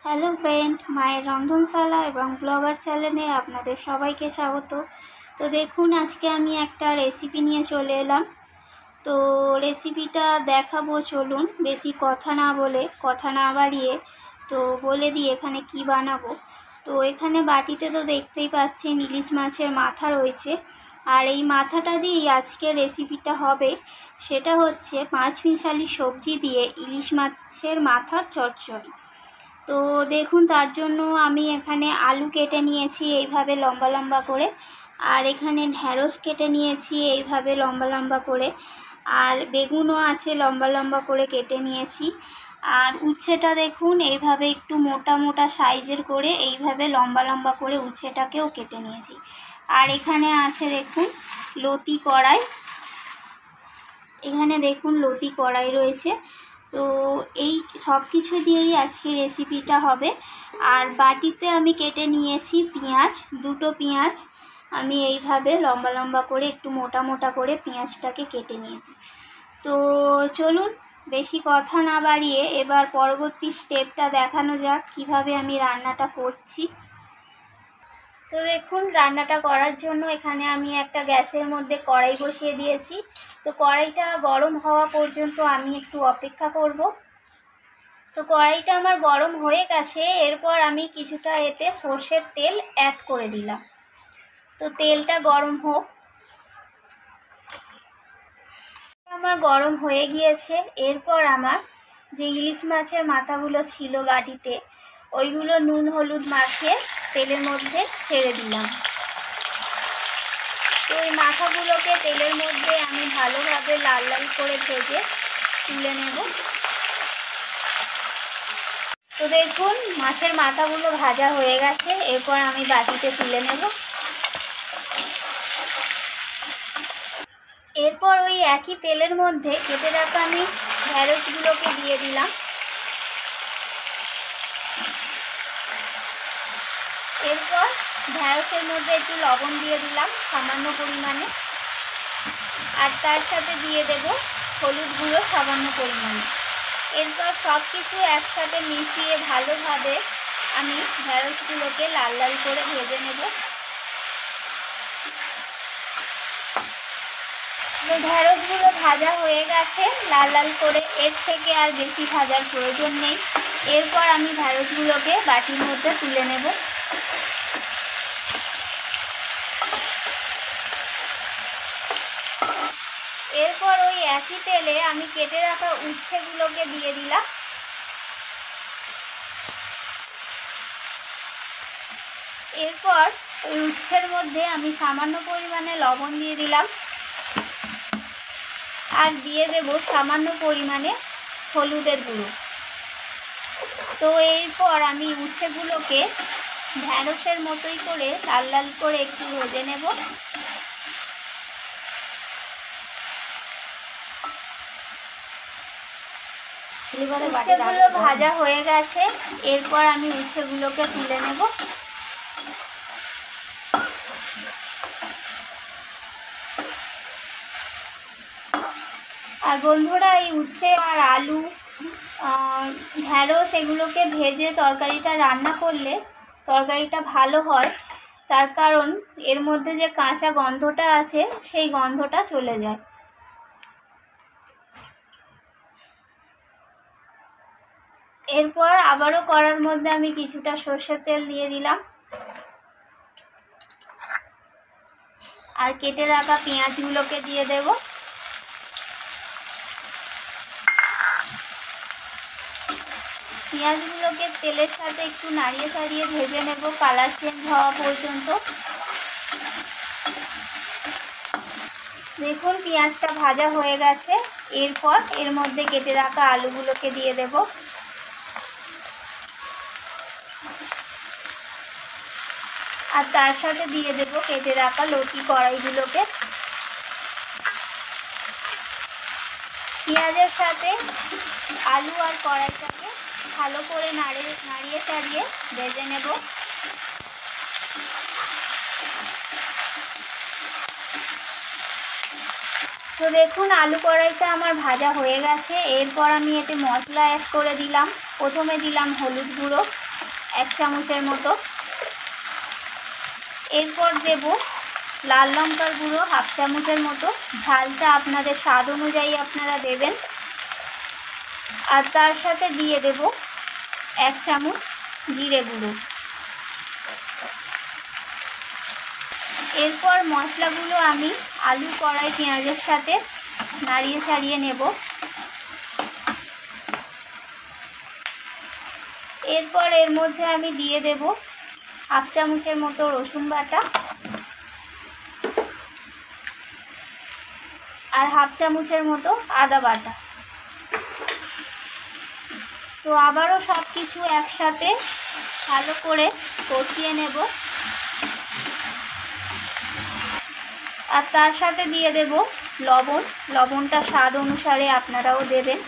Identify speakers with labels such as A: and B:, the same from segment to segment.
A: Hello friend, মায়ের রন্ধনশালা এবং blogger চ্যানেলে আপনাদের সবাইকে স্বাগত। তো দেখুন, আজকে আমি একটা রেসিপি নিয়ে চলে এলাম। তো রেসিপিটা দেখাবো, চলুন। বেশি কথা না বাড়িয়ে তো বলে দিই এখানে কি বানাবো। তো এখানে বাটিতে তো দেখতেই পাচ্ছেন ইলিশ মাছের মাথা রয়েছে, আর এই মাথাটা দিয়েই আজকের রেসিপিটা হবে। সেটা হচ্ছে পাঁচমিশালি সবজি দিয়ে ইলিশ মাছের মাথার চচ্চড়ি। তো দেখুন, তার জন্য আমি এখানে আলু কেটে নিয়েছি এইভাবে লম্বা লম্বা করে, আর এখানে ঢ্যাঁড়স কেটে নিয়েছি এইভাবে লম্বা লম্বা করে, আর বেগুনও আছে লম্বা লম্বা করে কেটে নিয়েছি। আর উচ্ছেটা দেখুন এইভাবে একটু মোটা মোটা সাইজের করে এইভাবে লম্বা লম্বা করে উচ্ছেটাকেও কেটে নিয়েছি। আর এখানে আছে দেখুন লতি কড়াই, এখানে দেখুন লতি কড়াই রয়েছে। তো এই সব কিছু দিয়েই আজকে রেসিপিটা হবে। আর বাটিতে আমি কেটে নিয়েছি পেঁয়াজ, দুটো পেঁয়াজ আমি এইভাবে লম্বা লম্বা করে একটু মোটা মোটা করে পেঁয়াজটাকে কেটে নিয়েছি। তো চলুন, বেশি কথা না বাড়িয়ে এবার পরবর্তী স্টেপটা দেখানো যাক কিভাবে আমি রান্নাটা করছি। তো দেখুন, রান্নাটা করার জন্য এখানে আমি একটা গ্যাসের মধ্যে কড়াই বসিয়ে দিয়েছি। তো কড়াইটা গরম হওয়া পর্যন্ত আমি একটু অপেক্ষা করব। তো কড়াইটা আমার গরম হয়ে গেছে, এরপর আমি কিছুটা এতে সর্ষের তেল অ্যাড করে দিলাম। তো তেলটা গরম হোক। আমার গরম হয়ে গিয়েছে, এরপর আমার যে ইলিশ মাছের মাথাগুলো ছিল বাটিতে, ওইগুলো নুন হলুদ মাখিয়ে তেলের মধ্যে ছেড়ে দিলাম। তো এই মাথাগুলোকে তেলের মধ্যে আমি ভালোভাবে লাল লাল করে ভেজে তুলে নেব। তো দেখুন, মাছের মাথাগুলো ভাজা হয়ে গেছে, এরপর আমি বাটিতে তুলে নেব। এরপর ওই একই তেলের মধ্যে কেটে রাখা আমি ঢ্যাঁড়সগুলোকে দিয়ে দিলাম। এরপর ঢ্যাঁড়সের মধ্যে একটু লবণ দিয়ে দিলাম সামান্য পরিমাণে, আর তার সাথে দিয়ে দেব হলুদ গুঁড়ো সামান্য পরিমাণে। এরপর সব কিছু একসাথে মিশিয়ে ভালোভাবে আমি ঢ্যাঁড়সগুলোকে লাল লাল করে ভেজে নেব। তো ঢ্যাঁড়সগুলো ভাজা হয়ে গেছে লাল লাল করে, এর থেকে আর বেশি ভাজার প্রয়োজন নেই। এরপর আমি ঢ্যাঁড়সগুলোকে বাটির মধ্যে তুলে নেব। এরপর ওই একই তেলে আমি কেটে রাখা উচ্ছেগুলোকে দিয়ে দিলাম। এরপর ওই উচ্ছের মধ্যে আমি সামান্য পরিমাণে লবণ দিয়ে দিলাম, আর দিয়ে দেব সামান্য পরিমাণে হলুদের গুঁড়ো। তো এরপর আমি উচ্ছেগুলোকে ঢ্যাঁড়সের মতোই করে লাল লাল করে একটু ভেজে নেব। উচ্ছেগুলো ভাজা হয়ে গেছে, এরপর আমি উচ্ছেগুলোকে তুলে নেব। আর বন্ধুরা, এই উচ্ছে আর আলু ঢ্যাঁড়স এগুলোকে ভেজে তরকারিটা রান্না করলে তরকারিটা ভালো হয়। তার কারণ এর মধ্যে যে কাঁচা গন্ধটা আছে সেই গন্ধটা চলে যায়। এরপর আবারও কড়ার মধ্যে আমি কিছুটা সর্ষের তেল দিয়ে দিলাম, আর কেটে রাখা পেঁয়াজগুলোকে দিয়ে দেব। পেঁয়াজগুলোকে তেলের সাথে একটু নাড়িয়ে চাড়িয়ে ভেজে নেব কালার চেঞ্জ হওয়া পর্যন্ত। দেখুন, পেঁয়াজটা ভাজা হয়ে গেছে, এরপর এর মধ্যে কেটে রাখা আলুগুলোকে দিয়ে দেব। আর তার সাথে দিয়ে দেব কেটে রাখা লতি কড়াইগুলোকে। পেঁয়াজের সাথে আলু আর কড়াইটাকে ভালো করে নাড়িয়ে চাড়িয়ে ভেজে নেব। তো দেখুন, আলু কড়াইটা আমার ভাজা হয়ে গেছে, এরপর আমি এতে মশলা অ্যাড করে দিলাম। প্রথমে দিলাম হলুদ গুঁড়ো 1 চামচের মতো, এরপর দেব লাল লঙ্কার গুঁড়ো 1/2 চামচের মতো, ঝালটা আপনাদের স্বাদ অনুযায়ী আপনারা দেবেন। আর তার সাথে দিয়ে দেব 1 চামচ জিরে গুঁড়ো। এরপর মশলাগুলো আমি আলু, কড়াই, পেঁয়াজের সাথে নাড়িয়ে ছাড়িয়ে নেব। এরপর এর মধ্যে আমি দিয়ে দেব 1/2 চামচের মতো রসুন বাটা আর 1/2 চামচের মতো আদা বাটা। তো আবারও সব কিছু একসাথে ভালো করে কষিয়ে নেব। আর তার সাথে দিয়ে দেব লবণ, লবণটা স্বাদ অনুসারে আপনারাও দেবেন।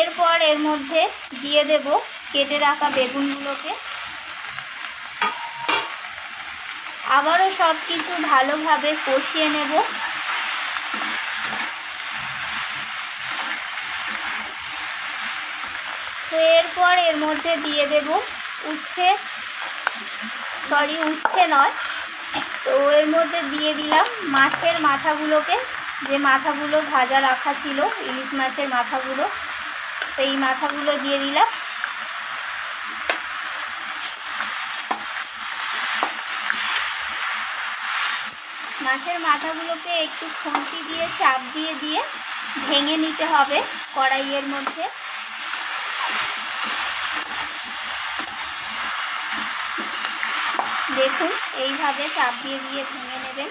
A: এরপর এর মধ্যে দিয়ে দেব কেটে রাখা বেগুনগুলোকে। আবারও সব কিছু ভালোভাবে কষিয়ে নেব। তো এরপর এর মধ্যে দিয়ে দেব উচ্ছে নয়, তো এর মধ্যে দিয়ে দিলাম মাছের মাথাগুলোকে, যে মাথাগুলো ভাজা রাখা ছিল, ইলিশ মাছের মাথাগুলো, সেই মাথাগুলো দিয়ে দিলাম। মাছের মাথাগুলোকে একটু খুন্তি দিয়ে চাপ দিয়ে ভেঙে নিতে হবে কড়াইয়ের মধ্যে। দেখুন এইভাবে চাপ দিয়ে ভেঙে নেবেন।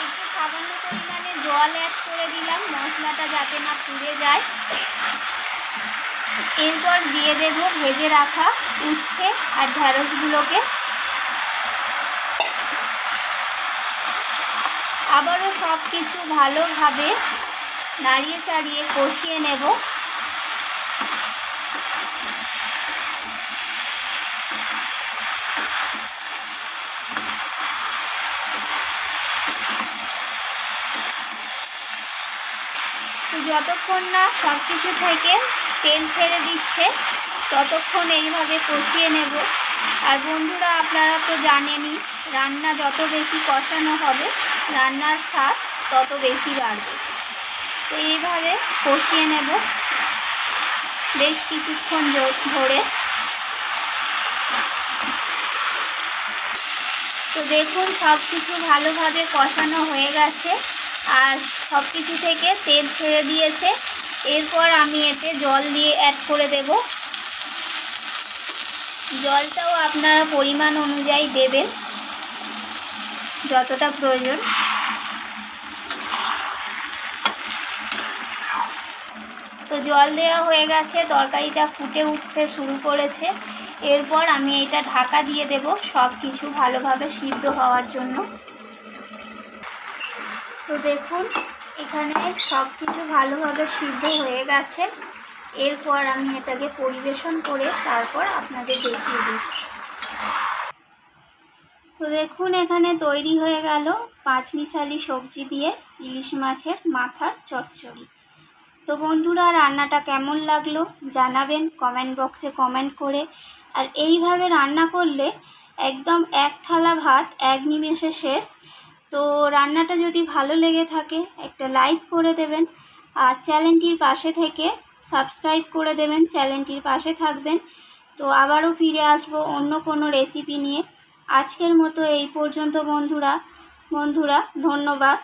A: একটু সামান্য পরিমাণে জল অ্যাড করে দিলাম মশলাটা যাতে না পুড়ে যায়। এরপর দিয়ে দেব ভেজে রাখা উচ্ছে আর ঢ্যাঁড়সগুলোকে। আবারও সব কিছু ভালোভাবে নাড়িয়ে চাড়িয়ে কষিয়ে নেব। যতক্ষণ না সব কিছু থেকে তেল ছেড়ে দিচ্ছে ততক্ষণ এইভাবে কষিয়ে নেব। আর বন্ধুরা, আপনারা তো জানেনই, রান্না যত বেশি কষানো হবে রান্নার স্বাদ তত বেশি বাড়বে। তো এইভাবে কষিয়ে নেব বেশ কিছুক্ষণ ধরে। তো দেখুন সব কিছু ভালোভাবে কষানো হয়ে গেছে আর সব কিছু থেকে তেল ছেড়ে দিয়েছে। এরপর আমি এতে জল দিয়ে অ্যাড করে দেব। জলটাও আপনারা পরিমাণ অনুযায়ী দেবেন যতটা প্রয়োজন। তো জল দেওয়া হয়ে গেছে, তরকারিটা ফুটে উঠতে শুরু করেছে। এরপর আমি এটা ঢাকা দিয়ে দেব সব কিছু ভালোভাবে সিদ্ধ হওয়ার জন্য। তো দেখুন এখানে সব কিছু ভালোভাবে সিদ্ধ হয়ে গেছে। এরপর আমি এটাকে পরিবেশন করে তারপর আপনাদের দেখিয়ে দিচ্ছি। তো দেখুন এখানে তৈরি হয়ে গেল 5 মিশালি সবজি দিয়ে ইলিশ মাছের মাথার চচ্চড়ি। তো বন্ধুরা, রান্নাটা কেমন লাগলো জানাবেন কমেন্ট বক্সে কমেন্ট করে। আর এইভাবে রান্না করলে একদম 1 থালা ভাত 1 নিমেষে শেষ। তো রান্নাটা যদি ভালো লেগে থাকে একটা লাইক করে দেবেন আর চ্যানেলটির পাশে থেকে সাবস্ক্রাইব করে দেবেন, চ্যানেলটির পাশে থাকবেন। তো আবারও ফিরে আসবো অন্য কোনো রেসিপি নিয়ে। আজকের মতো এই পর্যন্ত বন্ধুরা, ধন্যবাদ।